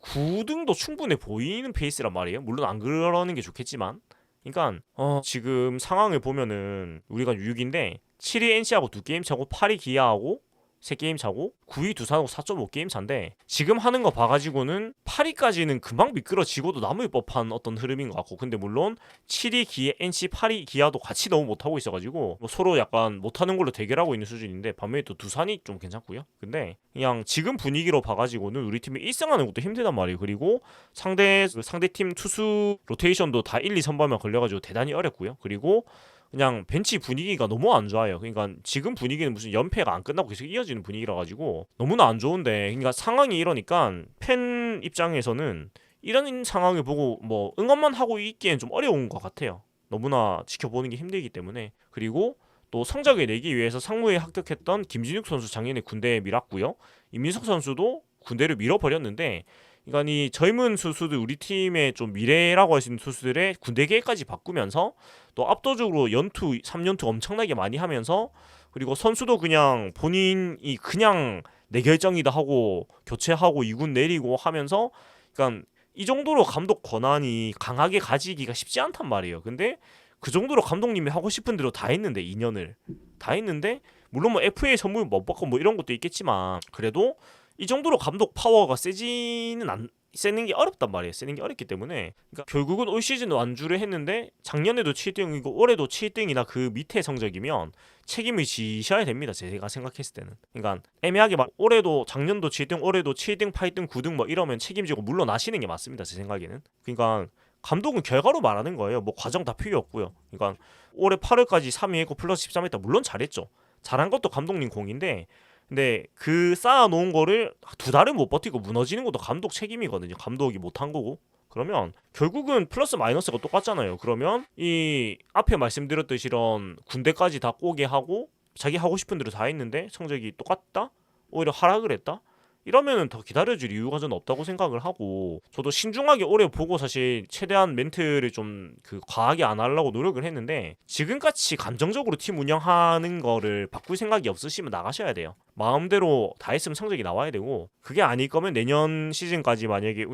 A: 9등도 충분해 보이는 페이스란 말이에요. 물론 안 그러는 게 좋겠지만, 그러니까 지금 상황을 보면은 우리가 6위인데 7위 NC하고 2게임 차고 8위 기아하고 3게임 차고 9위 두산하고 4.5게임 차인데 지금 하는 거 봐가지고는 8위까지는 금방 미끄러지고도 남을 법한 어떤 흐름인 것 같고, 근데 물론 7위 기아, NC, 8위 기아도 같이 너무 못하고 있어가지고 뭐 서로 약간 못하는 걸로 대결하고 있는 수준인데 반면에 또 두산이 좀 괜찮고요. 근데 그냥 지금 분위기로 봐가지고는 우리 팀이 1승하는 것도 힘들단 말이에요. 그리고 상대팀 투수 로테이션도 다 1, 2 선발만 걸려가지고 대단히 어렵고요. 그리고 그냥 벤치 분위기가 너무 안 좋아요. 그러니까 지금 분위기는 무슨 연패가 안 끝나고 계속 이어지는 분위기라 가지고 너무나 안 좋은데, 그러니까 상황이 이러니까 팬 입장에서는 이런 상황을 보고 뭐 응원만 하고 있기엔 좀 어려운 것 같아요. 너무나 지켜보는 게 힘들기 때문에. 그리고 또 성적을 내기 위해서 상무에 합격했던 김진욱 선수 작년에 군대에 밀었고요. 이민석 선수도 군대를 밀어버렸는데, 그러니까 이 젊은 투수들, 우리 팀의 좀 미래라고 할 수 있는 투수들의 군대 계획까지 바꾸면서 또 압도적으로 연투 3연투 엄청나게 많이 하면서, 그리고 선수도 그냥 본인이 그냥 내 결정이다 하고 교체하고 2군 내리고 하면서, 그러니까 이 정도로 감독 권한이 강하게 가지기가 쉽지 않단 말이에요. 근데 그 정도로 감독님이 하고 싶은 대로 다 했는데, 2년을 다 했는데, 물론 뭐 FA 선물 못 받고 뭐 이런 것도 있겠지만 그래도 이 정도로 감독 파워가 세는 게 어렵단 말이에요. 세는 게 어렵기 때문에, 그러니까 결국은 올 시즌 완주를 했는데 작년에도 7등이고 올해도 7등이나 그 밑에 성적이면 책임을 지셔야 됩니다. 제가 생각했을 때는. 그러니까 애매하게 막 올해도 작년도 7등, 올해도 7등, 8등, 9등 뭐 이러면 책임지고 물러나시는 게 맞습니다. 제 생각에는. 그러니까 감독은 결과로 말하는 거예요. 뭐 과정 다 필요 없고요. 그러니까 올해 8월까지 3위 했고 플러스 13 했다. 물론 잘했죠. 잘한 것도 감독님 공인데, 근데 그 쌓아놓은 거를 2달을 못 버티고 무너지는 것도 감독 책임이거든요. 감독이 못한 거고. 그러면 결국은 플러스 마이너스가 똑같잖아요. 그러면 이 앞에 말씀드렸듯이 이런 군대까지 다 꼬게 하고 자기 하고 싶은 대로 다 했는데 성적이 똑같다? 오히려 하락을 했다? 이러면은 더 기다려줄 이유가 저는 없다고 생각을 하고, 저도 신중하게 오래 보고 사실 최대한 멘트를 좀 그 과하게 안 하려고 노력을 했는데, 지금같이 감정적으로 팀 운영하는 거를 바꿀 생각이 없으시면 나가셔야 돼요. 마음대로 다 했으면 성적이 나와야 되고, 그게 아닐 거면 내년 시즌까지 만약에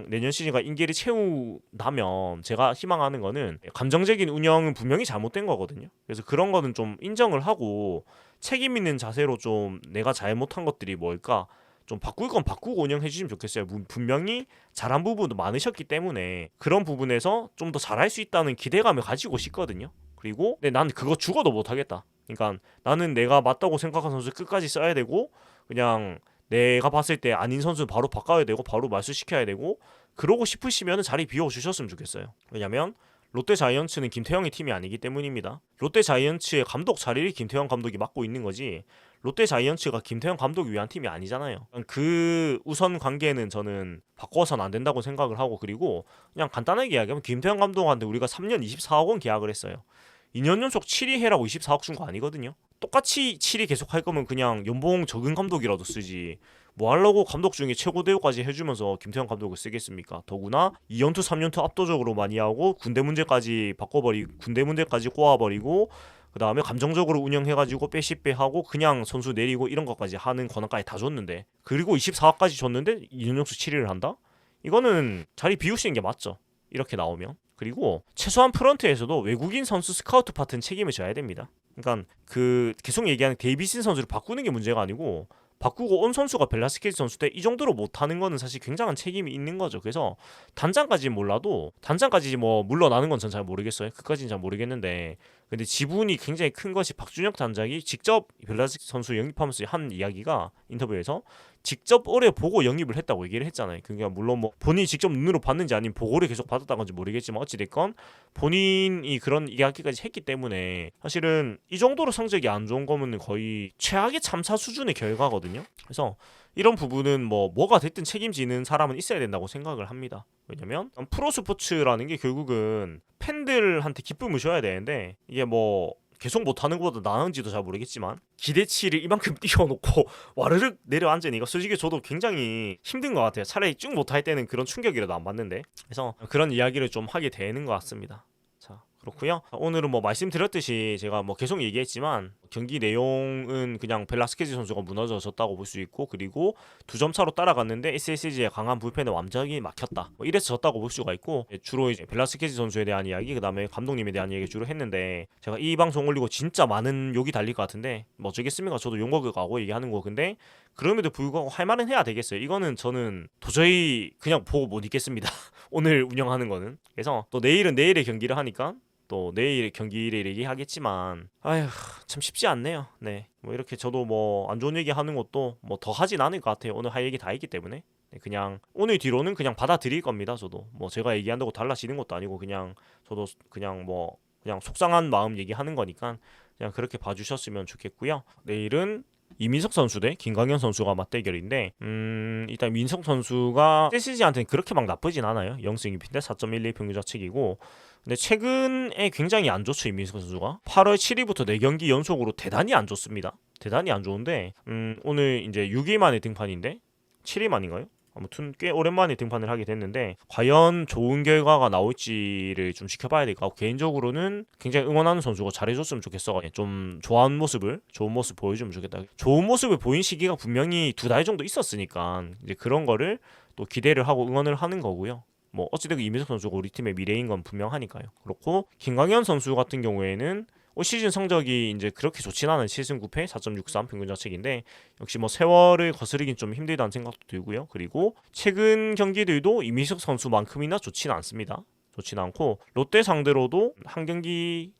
A: 내년 시즌까지 임기를 채운다면 제가 희망하는 거는 감정적인 운영은 분명히 잘못된 거거든요. 그래서 그런 거는 좀 인정을 하고 책임 있는 자세로 좀 내가 잘못한 것들이 뭘까 좀 바꿀 건 바꾸고 운영해 주시면 좋겠어요. 분명히 잘한 부분도 많으셨기 때문에 그런 부분에서 좀 더 잘할 수 있다는 기대감을 가지고 싶거든요. 그리고 근데 난 그거 죽어도 못하겠다. 그러니까 나는 내가 맞다고 생각한 선수 끝까지 써야 되고, 그냥 내가 봤을 때 아닌 선수는 바로 바꿔야 되고 바로 말수시켜야 되고, 그러고 싶으시면 자리 비워주셨으면 좋겠어요. 왜냐면 롯데 자이언츠는 김태형의 팀이 아니기 때문입니다. 롯데 자이언츠의 감독 자리를 김태형 감독이 맡고 있는 거지, 롯데 자이언츠가 김태형 감독이 위한 팀이 아니잖아요. 그 우선 관계는 저는 바꿔서는 안 된다고 생각을 하고, 그리고 그냥 간단하게 이야기하면 김태형 감독한테 우리가 3년 24억 원 계약을 했어요. 2년 연속 7위 해라고 24억 준 거 아니거든요. 똑같이 7위 계속 할 거면 그냥 연봉 적은 감독이라도 쓰지, 뭐 하려고 감독 중에 최고 대우까지 해주면서 김태형 감독을 쓰겠습니까? 더구나 2연투 3연투 압도적으로 많이 하고 군대 문제까지 꼬아버리고, 그 다음에 감정적으로 운영해가지고 빼시빼하고 그냥 선수 내리고 이런 것까지 하는 권한까지 다 줬는데, 그리고 24억까지 줬는데 2년 연속 7위를 한다? 이거는 자리 비우시는 게 맞죠, 이렇게 나오면. 그리고 최소한 프런트에서도 외국인 선수 스카우트 파트는 책임을 져야 됩니다. 그러니까 그 계속 얘기하는 데이비슨 선수를 바꾸는 게 문제가 아니고, 바꾸고 온 선수가 벨라스케즈 선수 때 이 정도로 못하는 거는 사실 굉장한 책임이 있는 거죠. 그래서 단장까지는 몰라도, 단장까지 뭐 물러나는 건 전 잘 모르겠어요. 그까지는 잘 모르겠는데, 근데 지분이 굉장히 큰 것이 박준혁 단장이 직접 벨라스케즈 선수 영입하면서 한 이야기가 인터뷰에서, 직접 올해 보고 영입을 했다고 얘기를 했잖아요. 그러니까 물론 뭐 본인이 직접 눈으로 봤는지 아니면 보고를 계속 받았다는 건지 모르겠지만 어찌됐건 본인이 그런 이야기까지 했기 때문에 사실은 이 정도로 성적이 안 좋은 거면 거의 최악의 참사 수준의 결과거든요. 그래서 이런 부분은 뭐가 됐든 책임지는 사람은 있어야 된다고 생각을 합니다. 왜냐면 프로 스포츠라는 게 결국은 팬들한테 기쁨을 줘야 되는데 이게 뭐 계속 못하는 것보다 나은지도 잘 모르겠지만 기대치를 이만큼 띄워놓고 와르륵 내려앉으니까 솔직히 저도 굉장히 힘든 것 같아요. 차라리 쭉 못할 때는 그런 충격이라도 안 받는데. 그래서 그런 이야기를 좀 하게 되는 것 같습니다. 자, 그렇고요. 오늘은 뭐 말씀드렸듯이 제가 뭐 계속 얘기했지만 경기 내용은 그냥 벨라스케지 선수가 무너져졌다고 볼 수 있고, 그리고 2점 차로 따라갔는데 SSG의 강한 불펜에 완전히 막혔다, 뭐 이래서 졌다고 볼 수가 있고, 주로 이제 벨라스케지 선수에 대한 이야기, 그 다음에 감독님에 대한 이야기 주로 했는데, 제가 이 방송 올리고 진짜 많은 욕이 달릴 것 같은데 뭐 어쩌겠습니까? 저도 욕 먹을 거고 얘기하는 거. 근데 그럼에도 불구하고 할 말은 해야 되겠어요. 이거는 저는 도저히 그냥 보고 못 있겠습니다. 오늘 운영하는 거는. 그래서 또 내일은 내일의 경기를 하니까 또 내일 경기를 얘기하겠지만 아휴 참 쉽지 않네요. 네, 뭐 이렇게 저도 뭐 안 좋은 얘기 하는 것도 뭐 더 하진 않을 것 같아요. 오늘 할 얘기 다 했기 때문에. 네, 그냥 오늘 뒤로는 그냥 받아들일 겁니다. 저도 뭐 제가 얘기한다고 달라지는 것도 아니고 그냥 저도 그냥 뭐 그냥 속상한 마음 얘기하는 거니까 그냥 그렇게 봐주셨으면 좋겠고요. 내일은 이민석 선수 대 김광현 선수가 맞대결인데 일단 민석 선수가 SSG한테는 그렇게 막 나쁘진 않아요. 0승 2패인데 4.11 평균 자책이고, 근데 최근에 굉장히 안 좋죠. 이민석 선수가 8월 7일부터 4경기 연속으로 대단히 안 좋습니다. 대단히 안 좋은데 오늘 이제 6일 만에 등판인데 7일 만인가요? 아무튼 꽤 오랜만에 등판을 하게 됐는데 과연 좋은 결과가 나올지를 좀 지켜봐야 될 것 같고, 개인적으로는 굉장히 응원하는 선수가 잘해줬으면 좋겠어. 좀 좋은 모습 보여주면 좋겠다. 좋은 모습을 보인 시기가 분명히 2달 정도 있었으니까 이제 그런 거를 또 기대를 하고 응원을 하는 거고요. 뭐 어찌됐든 이민석 선수가 우리 팀의 미래인 건 분명하니까요. 그렇고 김광현 선수 같은 경우에는 올 시즌 성적이 이제 그렇게 좋진 않은 7승 9패 4.63 평균 자책인데, 역시 뭐 세월을 거스르긴 좀 힘들다는 생각도 들고요. 그리고 최근 경기들도 이민석 선수만큼이나 좋진 않습니다. 좋진 않고 롯데 상대로도 한 경기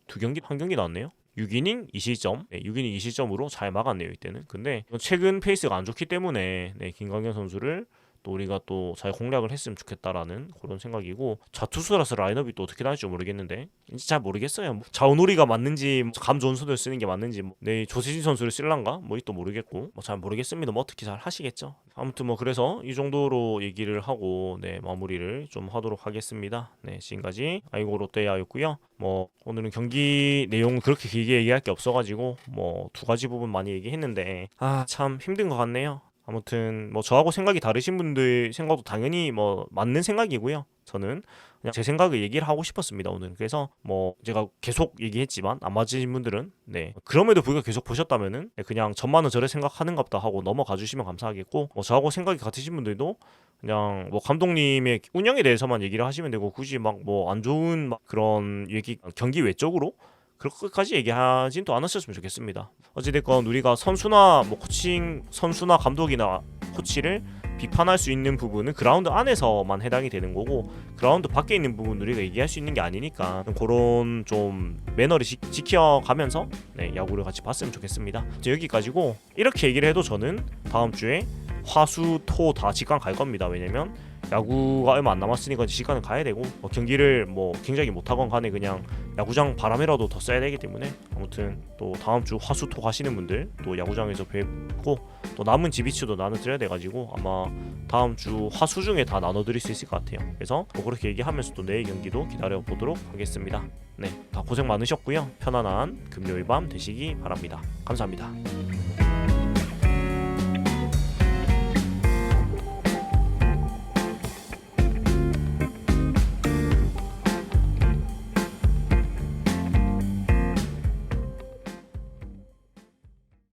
A: 나왔네요. 6이닝 2실점, 6이닝 2실점으로 잘 막았네요 이때는. 근데 최근 페이스가 안 좋기 때문에 김광현 선수를 또 우리가 또 잘 공략을 했으면 좋겠다라는 그런 생각이고, 좌투수라서 라인업이 또 어떻게 나올지 모르겠는데 이제 잘 모르겠어요. 뭐 자우놀이가 맞는지 감 좋은 선수를 쓰는 게 맞는지 조세진 선수를 쓸란가 뭐 또 모르겠고 뭐 잘 모르겠습니다. 뭐 어떻게 잘 하시겠죠. 아무튼 뭐 그래서 이 정도로 얘기를 하고 마무리를 좀 하도록 하겠습니다. 지금까지 아이고 롯데야였고요. 뭐 오늘은 경기 내용 그렇게 길게 얘기할 게 없어가지고 뭐 2가지 부분 많이 얘기했는데 참 힘든 것 같네요. 아무튼 뭐 저하고 생각이 다르신 분들 생각도 당연히 뭐 맞는 생각이고요. 저는 그냥 제 생각을 얘기를 하고 싶었습니다 오늘. 그래서 뭐 제가 계속 얘기했지만 안 맞으신 분들은 그럼에도 불구하고 계속 보셨다면은 그냥 전만은 저를 생각하는갑다 하고 넘어가 주시면 감사하겠고, 뭐 저하고 생각이 같으신 분들도 그냥 뭐 감독님의 운영에 대해서만 얘기를 하시면 되고, 굳이 막 뭐 안 좋은 그런 얘기 경기 외적으로 그렇게까지 얘기하진 또 않으셨으면 좋겠습니다. 어찌됐건 우리가 선수나 뭐 코칭, 선수나 감독이나 코치를 비판할 수 있는 부분은 그라운드 안에서만 해당이 되는 거고, 그라운드 밖에 있는 부분 우리가 얘기할 수 있는 게 아니니까 그런 좀 매너를 지켜가면서 야구를 같이 봤으면 좋겠습니다. 여기까지고, 이렇게 얘기를 해도 저는 다음 주에 화수 토 다 직관 갈 겁니다. 왜냐면 야구가 얼마 안 남았으니까 시간을 가야 되고, 경기를 뭐 굉장히 못하건 간에 그냥 야구장 바람이라도 더 쐬야 되기 때문에, 아무튼 또 다음 주 화수토 가시는 분들 또 야구장에서 뵙고, 또 남은 지비치도 나눠드려야 돼가지고 아마 다음 주 화수 중에 다 나눠드릴 수 있을 것 같아요. 그래서 뭐 그렇게 얘기하면서 또 내일 경기도 기다려보도록 하겠습니다. 다 고생 많으셨고요. 편안한 금요일 밤 되시기 바랍니다. 감사합니다.